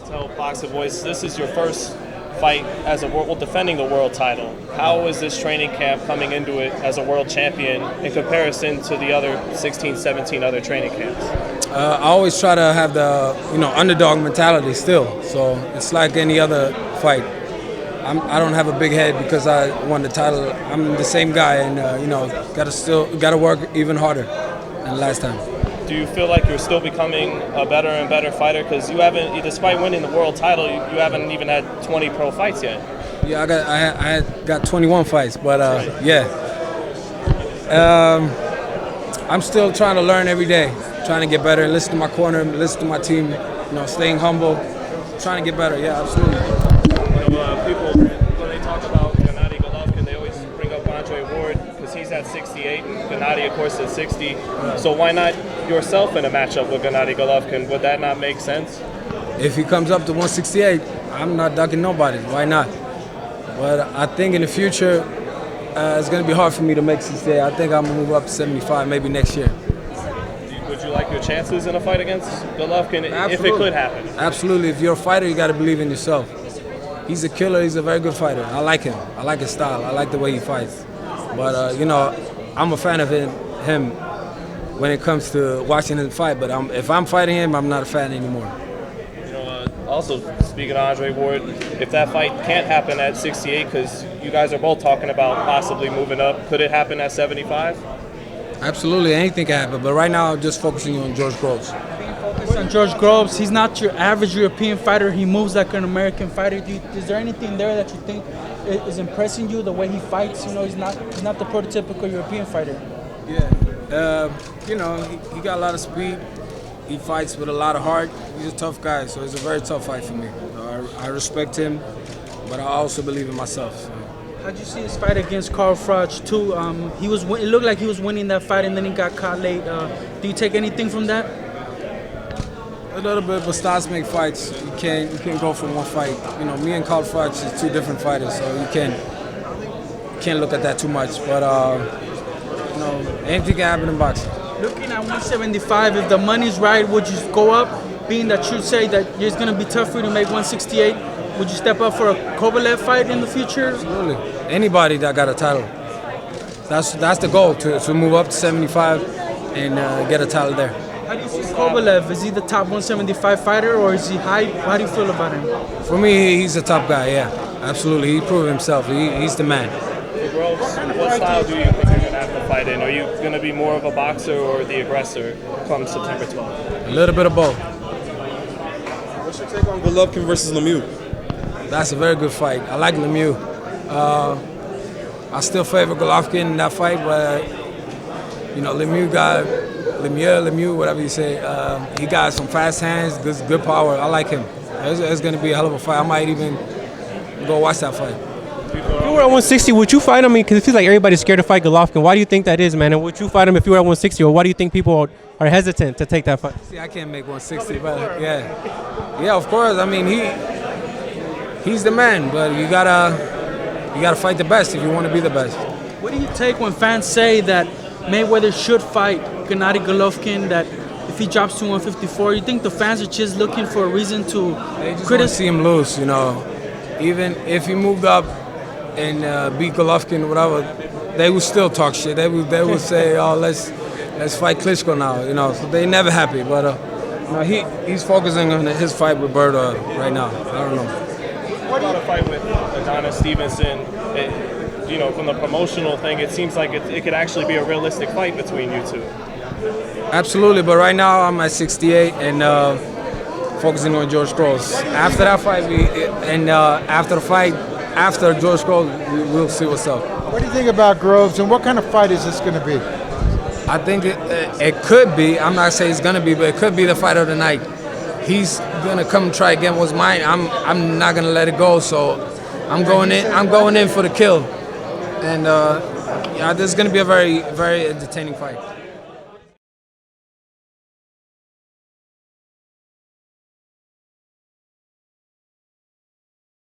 tell Boxer Voice this is your first fight as a world, defending the world title. How is this training camp coming into it as a world champion in comparison to the other 16, 17 other training camps? I always try to have the underdog mentality still. So it's like any other fight. I don't have a big head because I won the title. I'm the same guy, and gotta work even harder than last time. Do you feel like you're still becoming a better and better fighter? Because you haven't, despite winning the world title, you haven't even had 20 pro fights yet. Yeah, I got 21 fights, but yeah. I'm still trying to learn every day, trying to get better, listen to my corner, listen to my team, staying humble, trying to get better. Yeah, absolutely. People, when they talk about Gennady Golovkin, they always bring up Andre Ward because he's at 68 and Gennady, of course, at 60. So why not yourself in a matchup with Gennady Golovkin? Would that not make sense? If he comes up to 168, I'm not ducking nobody. Why not? But I think in the future, it's going to be hard for me to make 68. I think I'm going to move up to 75 maybe next year. Would you like your chances in a fight against Golovkin if it could happen? Absolutely. If you're a fighter, you got to believe in yourself. He's a killer. He's a very good fighter. I like him. I like his style. I like the way he fights. But, I'm a fan of him when it comes to watching him fight. But if I'm fighting him, I'm not a fan anymore. Also, speaking of Andre Ward, if that fight can't happen at 68, because you guys are both talking about possibly moving up, could it happen at 75? Absolutely. Anything can happen. But right now, I'm just focusing on George Groves. On George Groves, he's not your average European fighter. He moves like an American fighter. Is there anything there that you think is impressing you, the way he fights? He's not the prototypical European fighter. Yeah, he got a lot of speed. He fights with a lot of heart. He's a tough guy, so it's a very tough fight for me. I respect him, but I also believe in myself. So. How'd you see his fight against Carl Froch too? It looked like he was winning that fight, and then he got caught late. Do you take anything from that? A little bit, but styles make fights. You can't go from one fight. Me and Carl Froch is two different fighters, so you can't look at that too much. But anything can happen in boxing. Looking at 175, if the money's right, would you go up? Being that you say that it's going to be tough for you to make 168, would you step up for a Kovalev fight in the future? Absolutely. Anybody that got a title. That's the goal, to move up to 75 and get a title there. How do you see Kovalev? Is he the top 175 fighter, or is he high? How do you feel about him? For me, he's a top guy, yeah. Absolutely. He proved himself. He's the man. What style do you think you're going to have to fight in? Are you going to be more of a boxer or the aggressor come September 12th? A little bit of both. What's your take on Golovkin versus Lemieux? That's a very good fight. I like Lemieux. I still favor Golovkin in that fight, but Lemieux, whatever you say, he got some fast hands, good power. I like him. It's going to be a hell of a fight. I might even go watch that fight. If you were at 160, would you fight him? Because it feels like everybody's scared to fight Golovkin. Why do you think that is, man? And would you fight him if you were at 160, or why do you think people are hesitant to take that fight? See, I can't make 160, but yeah, of course. I mean, he's the man, but you gotta fight the best if you want to be the best. What do you take when fans say that Mayweather should fight Gennady Golovkin, that if he drops to 154, you think the fans are just looking for a reason to criticize? See him lose, Even if he moved up and beat Golovkin or whatever, they would still talk shit. They would say, "Oh, let's fight Klitschko now," So they never happy. But he's focusing on his fight with Berto right now. I don't know. What about a fight with Adonis Stevenson? From the promotional thing, it seems like it could actually be a realistic fight between you two. Absolutely, but right now I'm at 68 and focusing on George Groves. After that fight, after George Groves, we'll see what's up. What do you think about Groves, and what kind of fight is this going to be? I think it could be. I'm not saying it's going to be, but it could be the fight of the night. He's going to come try again what's mine. I'm not going to let it go, so I'm going in for the kill. And this is going to be a very, very entertaining fight.